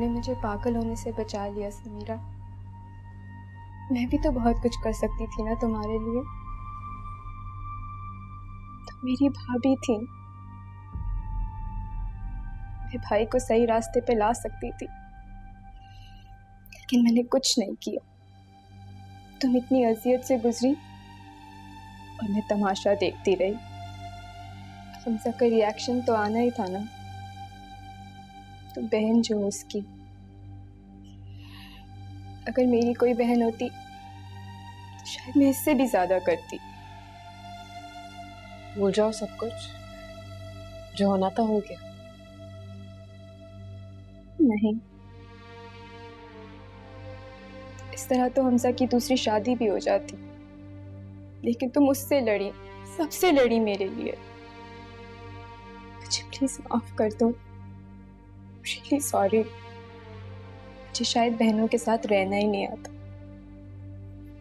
तुमने मुझे पागल होने से बचा लिया समीरा। मैं भी तो बहुत कुछ कर सकती थी ना तुम्हारे लिए। तुम मेरी भाभी थी, मेरे भाई को सही रास्ते पे ला सकती थी, लेकिन मैंने कुछ नहीं किया। तुम इतनी अजियत से गुजरी और मैं तमाशा देखती रही। हमजा का रिएक्शन तो आना ही था ना। तुम बहन जो हो उसकी, अगर मेरी कोई बहन होती तो शायद मैं इससे भी ज्यादा करती। भूल जाओ सब कुछ, जो होना था हो गया। नहीं, इस तरह तो हमजा की दूसरी शादी भी हो जाती, लेकिन तुम उससे लड़ी, सबसे लड़ी मेरे लिए। मुझे प्लीज माफ कर दो। Really sorry. मुझे शायद बहनों के साथ रहना ही नहीं आता,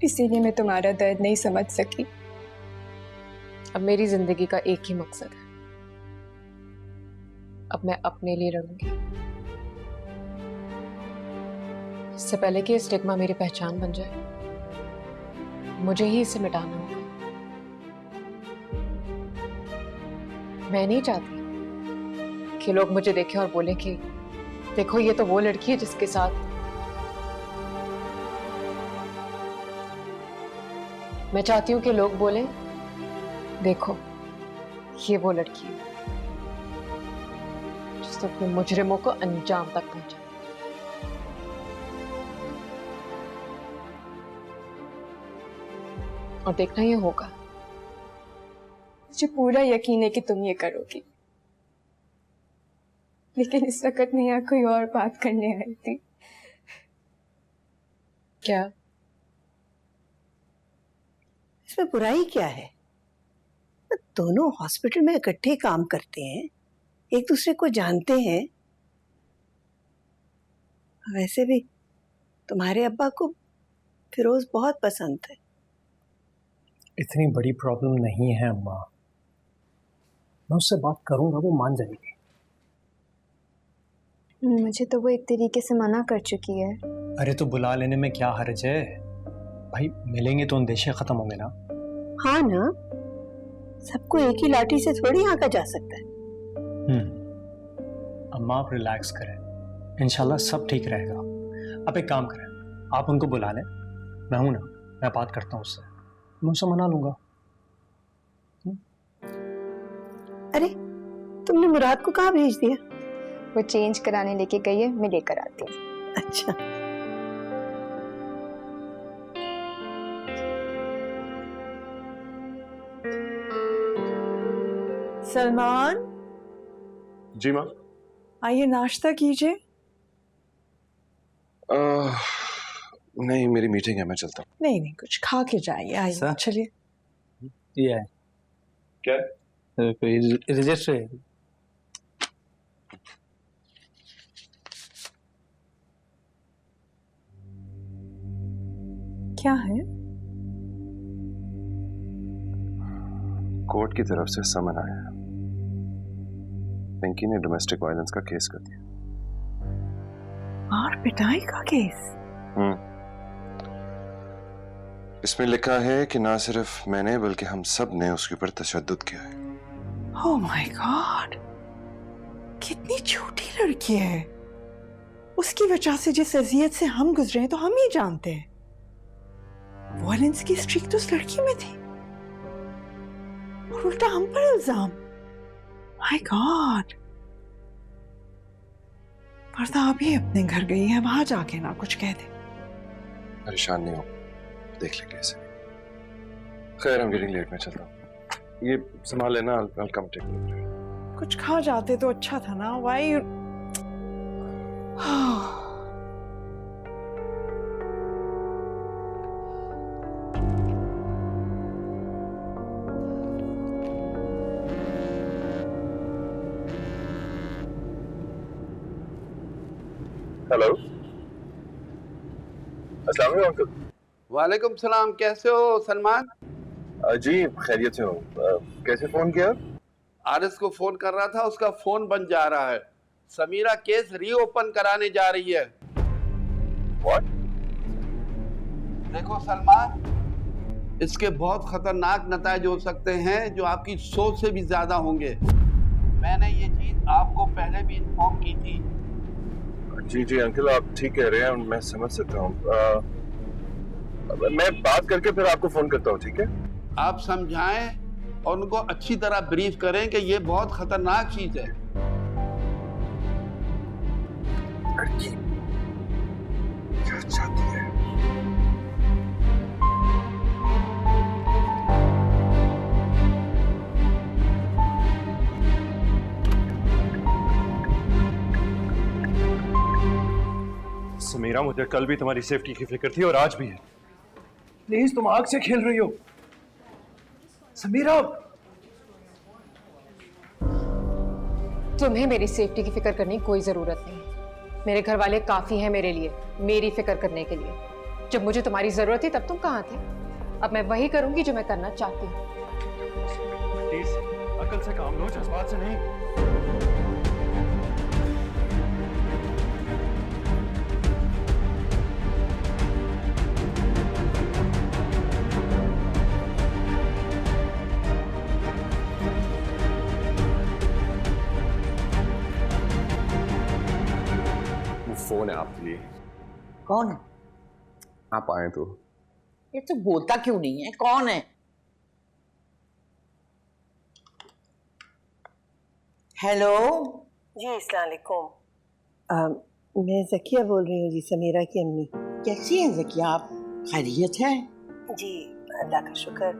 इसीलिए मैं तुम्हारा दर्द नहीं समझ सकी। अब मेरी जिंदगी का एक ही मकसद है, अब मैं अपने लिए लड़ूंगी। इससे पहले कि ये स्टिग्मा मेरी पहचान बन जाए, मुझे ही इसे मिटाना होगा। मैं नहीं चाहती कि लोग मुझे देखें और बोले कि देखो ये तो वो लड़की है जिसके साथ। मैं चाहती हूं कि लोग बोलें देखो ये वो लड़की है जिसने अपने मुजरिमों को अंजाम तक पहुंचा। और देखना ये होगा। मुझे पूरा यकीन है कि तुम ये करोगी, लेकिन इस वक्त मैं यहाँ कोई और बात करने आई थी। क्या? इसमें बुराई क्या है? दोनों हॉस्पिटल में इकट्ठे काम करते हैं, एक दूसरे को जानते हैं। वैसे भी तुम्हारे अब्बा को फिरोज बहुत पसंद है। इतनी बड़ी प्रॉब्लम नहीं है अम्मा, मैं उससे बात करूंगा, वो मान जाएगी। मुझे तो वो एक तरीके से मना कर चुकी है। अरे तो बुला लेने में क्या हर्ज है भाई, मिलेंगे तो अंदेशे खत्म होंगे ना। हाँ ना, सबको एक ही लाठी से थोड़ी आंका जा सकता है। अम्मा आप रिलैक्स करें, इंशाल्लाह सब ठीक रहेगा। आप एक काम करें, आप उनको बुला लें, मैं हूं ना, मैं बात करता हूं उससे, मैं उससे मना लूंगा। अरे तुमने मुराद को कहाँ भेज दिया? वो चेंज कराने लेके गई है, मैं लेकर आती हूँ। अच्छा, सलमान जी माँ। आइए नाश्ता कीजिए। नहीं मेरी मीटिंग है, मैं चलता हूँ। नहीं नहीं, कुछ खा के जाइए। आइए चलिए। ये है क्या? कोई रजिस्टर है। क्या है? कोर्ट की तरफ से समन आया है। पिंकी ने डोमेस्टिक वायलेंस का केस कर दिया। मार पिटाई का केस? इसमें लिखा है कि ना सिर्फ मैंने बल्कि हम सब ने उसके ऊपर तशद्दुद किया है। ओह माय गॉड, कितनी छोटी लड़की है। उसकी वजह से जिस अजियत से हम गुजरे हैं तो हम ही जानते हैं। वायलेंस की स्ट्रीक तो उस लड़की में थी और उल्टा हम पर इल्जाम। My God. पर्दा अभी अपने घर गई है, वहां जाके ना कुछ कह दे। परेशान नहीं हो, देख लेंगे इसे। खैर I'm getting late, मैं चलता हूँ। ये संभाल लेना, I'll come take a look. कुछ खा जाते तो अच्छा था ना। वाई हेलो, अस्सलाम वालेकुम अंकल। वालेकुम सलाम, कैसे हो सलमान? जी खैरियत से हो। कैसे फोन किया? आरिस को फोन कर रहा था, उसका फोन बंद जा रहा है। समीरा केस रीओपन कराने जा रही है। What? देखो सलमान, इसके बहुत खतरनाक नतीजे हो सकते हैं जो आपकी सोच से भी ज्यादा होंगे। मैंने ये चीज आपको पहले भी इन्फॉर्म की थी। जी जी अंकल, आप ठीक कह रहे हैं, मैं समझ सकता हूँ। मैं बात करके फिर आपको फोन करता हूँ, ठीक है? आप समझाएं और उनको अच्छी तरह ब्रीफ करें कि ये बहुत खतरनाक चीज है। लड़की क्या चाहती है? समीरा, मुझे कल भी तुम्हारी सेफ्टी की फिक्र थी और आज भी है। प्लीज, तुम आग से खेल रही हो। समीरा, तुम्हें मेरी सेफ्टी की फिक्र करने की कोई जरूरत नहीं। मेरे घर वाले काफी हैं मेरे लिए, मेरी फिक्र करने के लिए। जब मुझे तुम्हारी जरूरत थी तब तुम कहाँ थे? अब मैं वही करूंगी जो मैं करना चाहती हूँ। प्लीज अकल से काम लो, जज्बात से नहीं। फोन है आपके लिए। कौन है? आप आए तो। ये तो बोलता क्यों नहीं है? कौन है? हेलो जी अस्सलाम वालेकुम। मैं ज़किया बोल रही हूँ जी, समीरा की अम्मी। कैसी है ज़किया आप? खैरियत है? जी अल्लाह का शुक्र,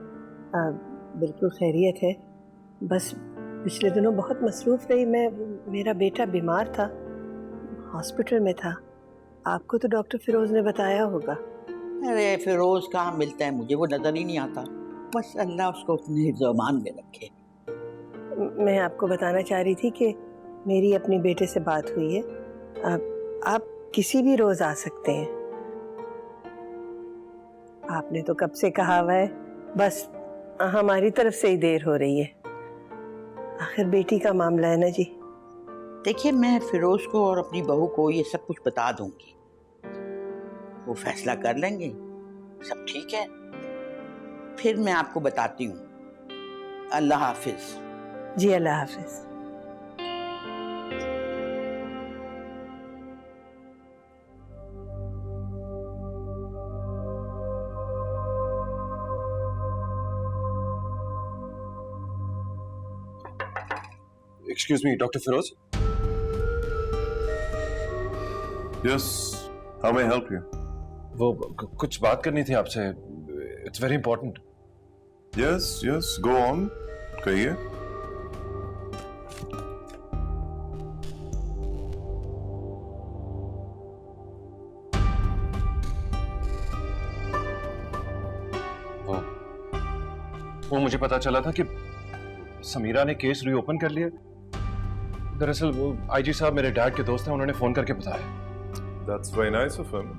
बिल्कुल खैरियत है। बस पिछले दिनों बहुत मसरूफ़ रही मैं। मेरा बेटा बीमार था, हॉस्पिटल में था। आपको तो डॉक्टर फिरोज़ ने बताया होगा। अरे फिरोज कहाँ मिलता है मुझे, वो नजर ही नहीं आता। बस अल्लाह उसको अपने हिफ्ज़-ओ-अमान में रखे। मैं आपको बताना चाह रही थी कि मेरी अपने बेटे से बात हुई है। आप किसी भी रोज़ आ सकते हैं। आपने तो कब से कहा हुआ है, बस हमारी तरफ से ही देर हो रही है। आखिर बेटी का मामला है ना जी। देखिए, मैं फिरोज को और अपनी बहू को ये सब कुछ बता दूंगी, वो फैसला कर लेंगे, सब ठीक है। फिर मैं आपको बताती हूँ। अल्लाह हाफिज। जी अल्लाह हाफिज। Excuse me, doctor Firoz. Yes, how may I help you? वो कुछ बात करनी थी आपसे। It's very important. Yes, yes, go on. कहिए। वो मुझे पता चला था कि समीरा ने केस रीओपन कर लिया। दरअसल वो आईजी साहब मेरे डैड के दोस्त हैं, उन्होंने फोन करके बताया। That's very nice of him.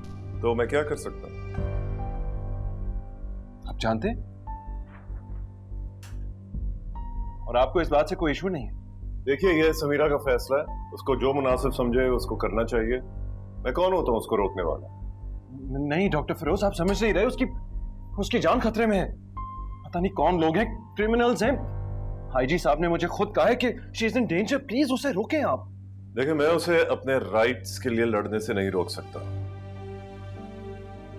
तो मैं क्या कर सकता हूँ? आप जानते हैं, और आपको इस बात से कोई इशू नहीं है। देखिए, ये समीरा का फैसला है, उसको जो मुनासिब समझे उसको करना चाहिए। मैं कौन होता हूँ उसको रोकने वाला? नहीं डॉक्टर फिरोज, आप समझ नहीं रहे। उसकी जान खतरे में है। पता नहीं कौन लोग हैं, क्रिमिनल्स हैं। आईजी साहब ने मुझे खुद कहा है कि she is in danger, please उसे रोकें आप। देखिए, मैं उसे अपने राइट्स के लिए लड़ने से नहीं रोक सकता।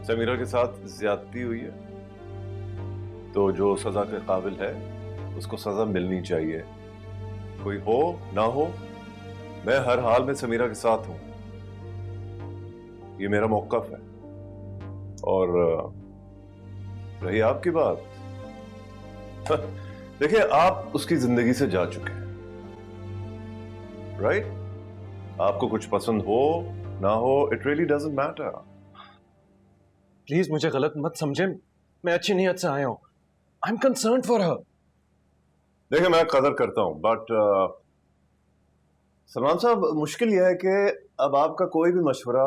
समीरा के साथ ज्यादती हुई है तो जो सजा के काबिल है उसको सजा मिलनी चाहिए। कोई हो ना हो, मैं हर हाल में समीरा के साथ हूं। ये मेरा मौक़िफ़ है। और रही आपकी बात, देखिए, आप उसकी जिंदगी से जा चुके हैं, राइट? आपको कुछ पसंद हो ना हो, it really doesn't matter. Please मुझे गलत मत समझे, मैं अच्छी नीयत से आया हूं। I am concerned for her. देखिए, मैं कदर करता हूं, बट सलमान साहब, मुश्किल यह है कि अब आपका कोई भी मशवरा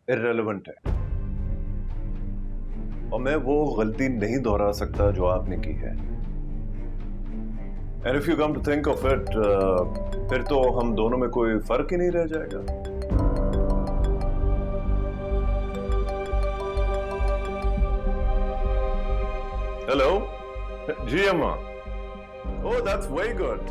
इर्रेलेवेंट है और मैं वो गलती नहीं दोहरा सकता जो आपने की है। And if you come to think of it, फिर तो हम दोनों में कोई फर्क ही नहीं रह जाएगा। हेलो जी अम्मा। Oh that's very good.